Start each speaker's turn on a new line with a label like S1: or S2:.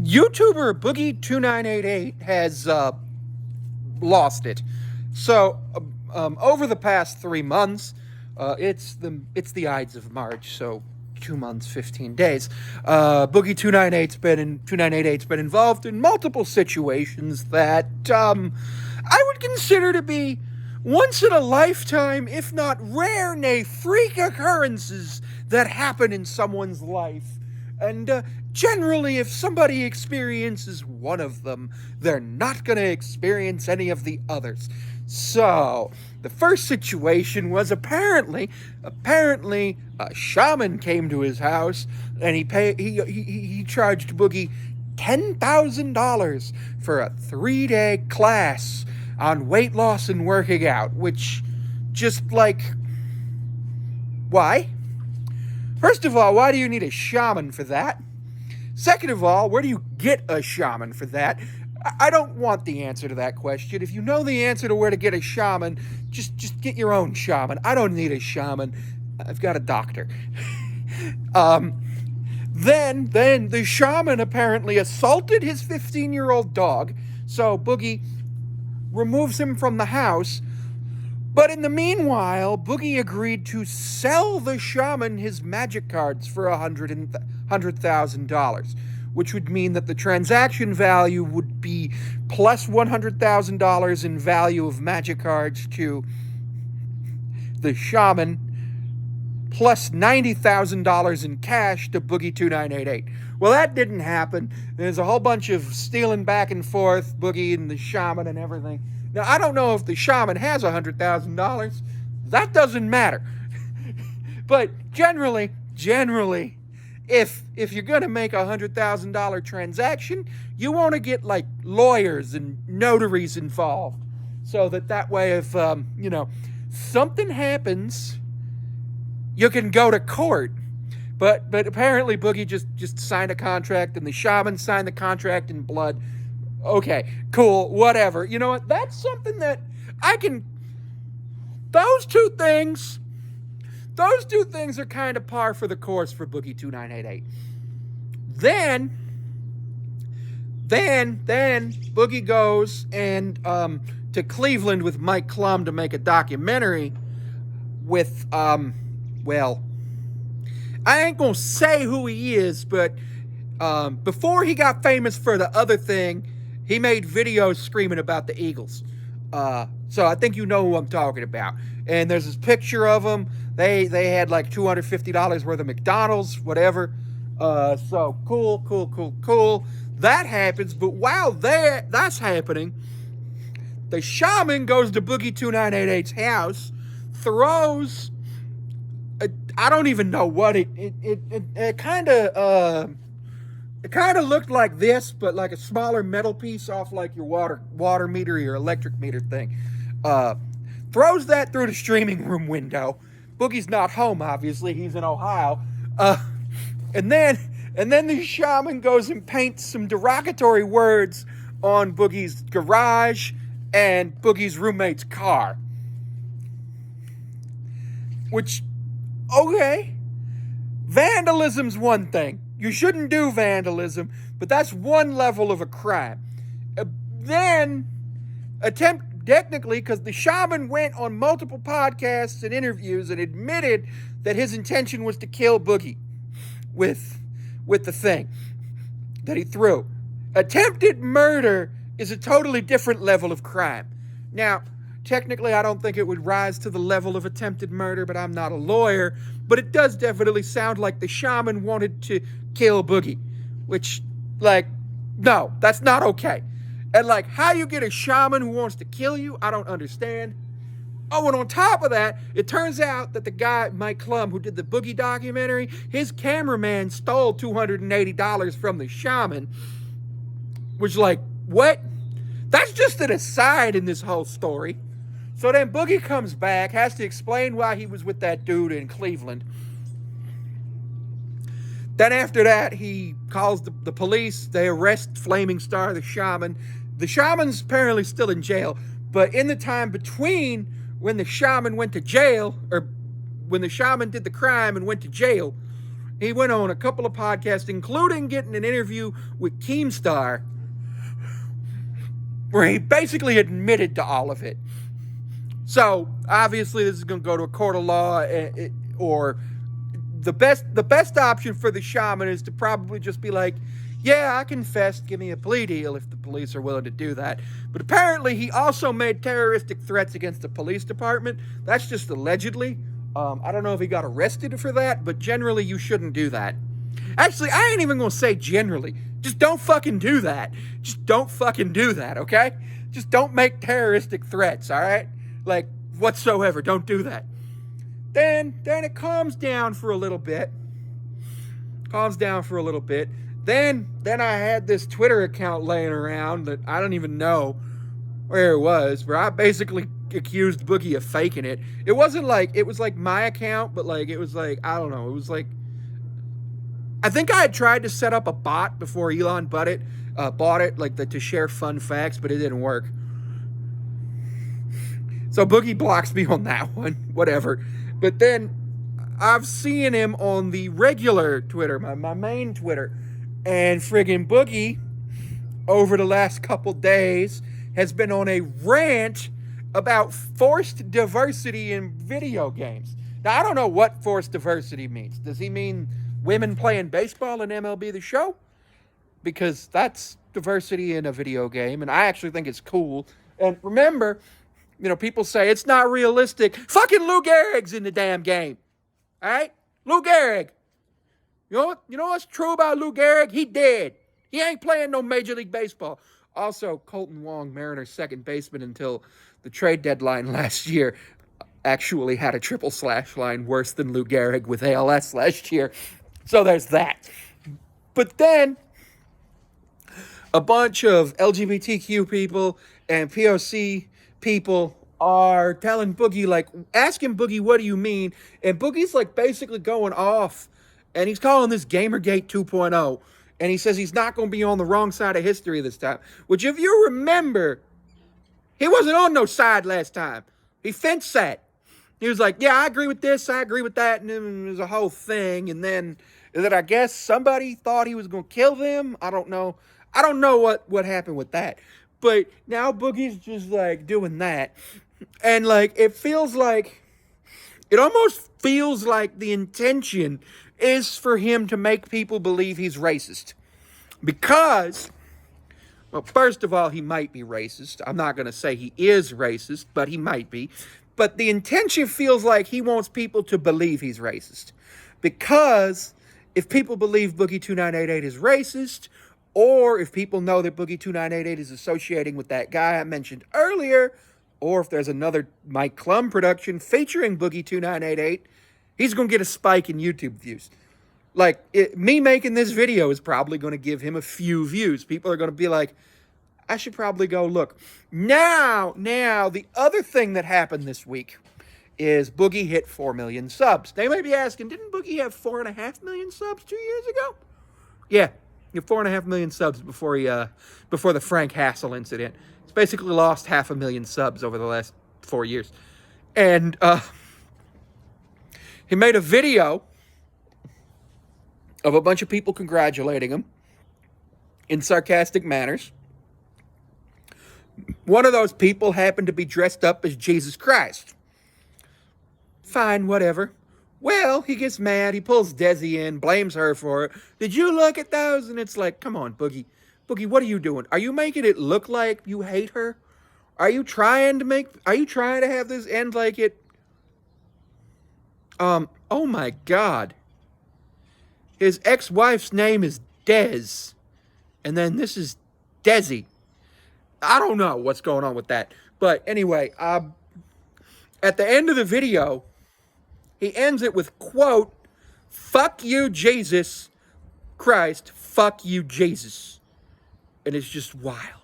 S1: YouTuber Boogie2988 has lost it. So over the past 3 months, it's the Ides of March, so 2 months, 15 days. Boogie298's been involved in multiple situations that I would consider to be once in a lifetime, if not rare, nay, freak occurrences that happen in someone's life. And generally, if somebody experiences one of them, they're not going to experience any of the others. So, the first situation was apparently a shaman came to his house and he charged Boogie $10,000 for a 3-day class on weight loss and working out, which just like, why? First of all, why do you need a shaman for that? Second of all, where do you get a shaman for that? I don't want the answer to that question. If you know the answer to where to get a shaman, just get your own shaman. I don't need a shaman. I've got a doctor. Then the shaman apparently assaulted his 15-year-old dog, so Boogie removes him from the house. But in the meanwhile, Boogie agreed to sell the shaman his magic cards for $100,000, which would mean that the transaction value would be plus $100,000 in value of magic cards to the shaman, plus $90,000 in cash to Boogie2988. Well, that didn't happen. There's a whole bunch of stealing back and forth, Boogie and the shaman and everything. Now, I don't know if the shaman has $100,000. That doesn't matter. But generally, if you're going to make a $100,000 transaction, you want to get, like, lawyers and notaries involved. So that way if, something happens, you can go to court. But apparently Boogie just signed a contract, and the shaman signed the contract in blood. Okay, cool, whatever. You know what? That's something that I can... Those two things are kind of par for the course for Boogie2988. Then Boogie goes and to Cleveland with Mike Klum to make a documentary with, I ain't gonna say who he is, but before he got famous for the other thing, he made videos screaming about the Eagles. So I think you know who I'm talking about. And there's this picture of him. They had like $250 worth of McDonald's, whatever. So cool. That happens, but while that's happening, the shaman goes to Boogie2988's house, throws... I don't even know what it kind of looked like this, but like a smaller metal piece off like your water meter or your electric meter thing. Throws that through the streaming room window. Boogie's not home, obviously. He's in Ohio. And then the shaman goes and paints some derogatory words on Boogie's garage and Boogie's roommate's car. Which... Okay, vandalism's one thing. You shouldn't do vandalism, but that's one level of a crime. Then, technically, because the shaman went on multiple podcasts and interviews and admitted that his intention was to kill Boogie with the thing that he threw. Attempted murder is a totally different level of crime. Now, technically, I don't think it would rise to the level of attempted murder, but I'm not a lawyer. But it does definitely sound like the shaman wanted to kill Boogie. Which, like, no, that's not okay. And, like, how you get a shaman who wants to kill you, I don't understand. Oh, and on top of that, it turns out that the guy, Mike Klum, who did the Boogie documentary, his cameraman stole $280 from the shaman. Which, like, what? That's just an aside in this whole story. So then Boogie comes back, has to explain why he was with that dude in Cleveland. Then after that, he calls the police. They arrest Flaming Star, the shaman. The shaman's apparently still in jail. But in the time between when the shaman went to jail, or when the shaman did the crime and went to jail, He went on a couple of podcasts, including getting an interview with Keemstar, where he basically admitted to all of it. So, obviously, this is going to go to a court of law, or the best option for the shaman is to probably just be like, yeah, I confessed, give me a plea deal if the police are willing to do that. But apparently he also made terroristic threats against the police department. That's just allegedly. I don't know if he got arrested for that, but generally you shouldn't do that. Actually, I ain't even going to say generally. Just don't fucking do that. Just don't fucking do that, okay? Just don't make terroristic threats, all right? Like, whatsoever. Don't do that. Then it calms down for a little bit. Then I had this Twitter account laying around that I don't even know where it was, where I basically accused Boogie of faking it. It was like my account, but like, it was like, I don't know. It was like, I think I had tried to set up a bot before Elon bought it, like to share fun facts, but it didn't work. So Boogie blocks me on that one, whatever. But then I've seen him on the regular Twitter, my main Twitter, and friggin' Boogie, over the last couple days, has been on a rant about forced diversity in video games. Now, I don't know what forced diversity means. Does he mean women playing baseball in MLB The Show? Because that's diversity in a video game, and I actually think it's cool. And remember, people say it's not realistic. Fucking Lou Gehrig's in the damn game. All right? Lou Gehrig. You know what's true about Lou Gehrig? He dead. He ain't playing no Major League Baseball. Also, Colton Wong, Mariners' second baseman until the trade deadline last year, actually had a triple slash line worse than Lou Gehrig with ALS last year. So there's that. But then, a bunch of LGBTQ people and POC people are telling Boogie, like, asking Boogie, what do you mean? And Boogie's, like, basically going off, and he's calling this Gamergate 2.0, and he says he's not going to be on the wrong side of history this time, which, if you remember, he wasn't on no side last time. He fence sat. He was like, yeah, I agree with this, I agree with that, and then there's a whole thing, and then I guess somebody thought he was going to kill them. I don't know what happened with that. But now Boogie's just, like, doing that. And, like, it almost feels like the intention is for him to make people believe he's racist. Because, well, first of all, he might be racist. I'm not going to say he is racist, but he might be. But the intention feels like he wants people to believe he's racist. Because if people believe Boogie 2988 is racist, or if people know that Boogie 2988 is associating with that guy I mentioned earlier, or if there's another Mike Klum production featuring Boogie 2988, he's going to get a spike in YouTube views. Like, me making this video is probably going to give him a few views. People are going to be like, I should probably go look. Now, the other thing that happened this week is Boogie hit 4 million subs. They may be asking, didn't Boogie have 4.5 million subs 2 years ago? Yeah, he had 4.5 million subs before the Frank Hassel incident. He's basically lost 500,000 subs over the last 4 years. And he made a video of a bunch of people congratulating him in sarcastic manners. One of those people happened to be dressed up as Jesus Christ. Fine, whatever. Well, he gets mad. He pulls Desi in, blames her for it. Did you look at those? And it's like, come on, Boogie. Boogie, what are you doing? Are you making it look like you hate her? Are you trying to have this end like it? Oh my God. His ex-wife's name is Des. And then this is Desi. I don't know what's going on with that. But anyway, at the end of the video, he ends it with, quote, fuck you, Jesus Christ, fuck you, Jesus. And it's just wild.